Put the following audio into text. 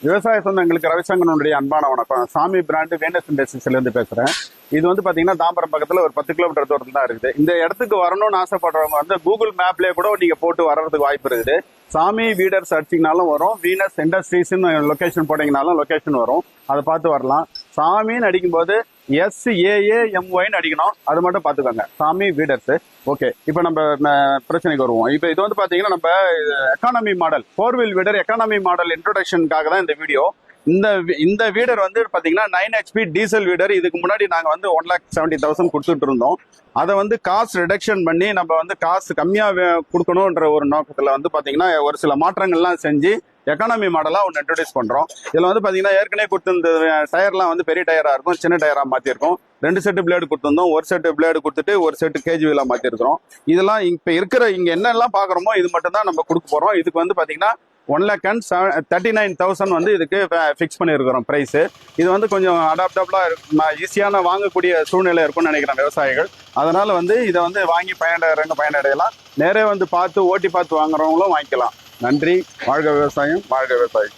விவசாய சொந்தங்களுக்கு ரவிசங்கரனுடைய அன்பான வணக்கம். சாமி பிராண்டு வேனஸ் இண்டஸ்ட்ரீஸ்ல இருந்து பேசுறேன். இது வந்து பாத்தீங்கன்னா தாம்பரம் பக்கத்துல ஒரு 10 கிலோமீட்டர் தூரத்துல தான் இருக்குது. இந்த இடத்துக்கு வரணும்னு ஆசைப்படுறவங்க வந்து கூகுள் மேப்லயே கூட நீங்க போட்டு வர்றதுக்கு வாய்ப்பு இருக்குது. சாமி வீடர் சர்ச்சிங்னாலும் வரும், வீனஸ் இண்டஸ்ட்ரீஸ் லொகேஷன் போட்டீங்கனாலும் லொகேஷன் வரும், அதை பார்த்து வரலாம். சாமின்னு அடிக்கும்போது SAAMYன்னு அடிக்கணும், அது மட்டும் பாத்துக்கோங்க. சாமி வீடர்ஸ். ஓகே, இப்ப நம்ம பிரச்சனைக்கு வருவோம். இப்ப இது வந்து பாத்தீங்கன்னா நம்ம எக்கானமி மாடல் 4 வீல் வீடர் எக்கானமி மாடல் இன்ட்ரோடக்ஷனுக்காக தான் இந்த வீடியோ. இந்த வீடர் வந்து பாத்தீங்கன்னா 9 HP டீசல் வீடர். இதுக்கு முன்னாடி நாங்க வந்து 1,70,000 கொடுத்துட்டு இருந்தோம். அதை வந்து காஸ்ட் ரிடக்ஷன் பண்ணி நம்ம வந்து காசு கம்மியா கொடுக்கணும்ன்ற ஒரு நோக்கத்துல வந்து பாத்தீங்கன்னா ஒரு சில மாற்றங்கள்லாம் செஞ்சு எக்கானமி மாடலா ஒன்று இன்ட்ரோடியூஸ் பண்றோம். இதுல வந்து பாத்தீங்கன்னா ஏற்கனவே கொடுத்திருந்த டயர்லாம் வந்து பெரிய டயரா இருக்கும், சின்ன டயரா மாத்திருக்கோம். 2 செட்டு பிளேடு கொடுத்திருந்தோம், ஒரு செட்டு பிளேடு கொடுத்துட்டு ஒரு செட்டு கேஜி வீலா மாத்திருக்கிறோம். இதெல்லாம் இப்ப இருக்கிற இங்க என்னெல்லாம் பாக்குறோமோ இது மட்டும் தான் நம்ம கொடுக்க போறோம். இதுக்கு வந்து பாத்தீங்கன்னா 1,39,000 வந்து இதுக்கு ஃபிக்ஸ் பண்ணியிருக்கிறோம் பிரைஸ். இது வந்து கொஞ்சம் அடாப்டபிளா ஈஸியான வாங்கக்கூடிய சூழ்நிலை இருக்கும்னு நினைக்கிறேன் விவசாயிகள். அதனால வந்து இதை வந்து வாங்கி பயனடையலாம். நேரே வந்து பார்த்து ஓட்டி பார்த்து வாங்குறவங்களும் வாங்கிக்கலாம். நன்றி. வாழ்க விவசாயம், வாழ்க விவசாயம்.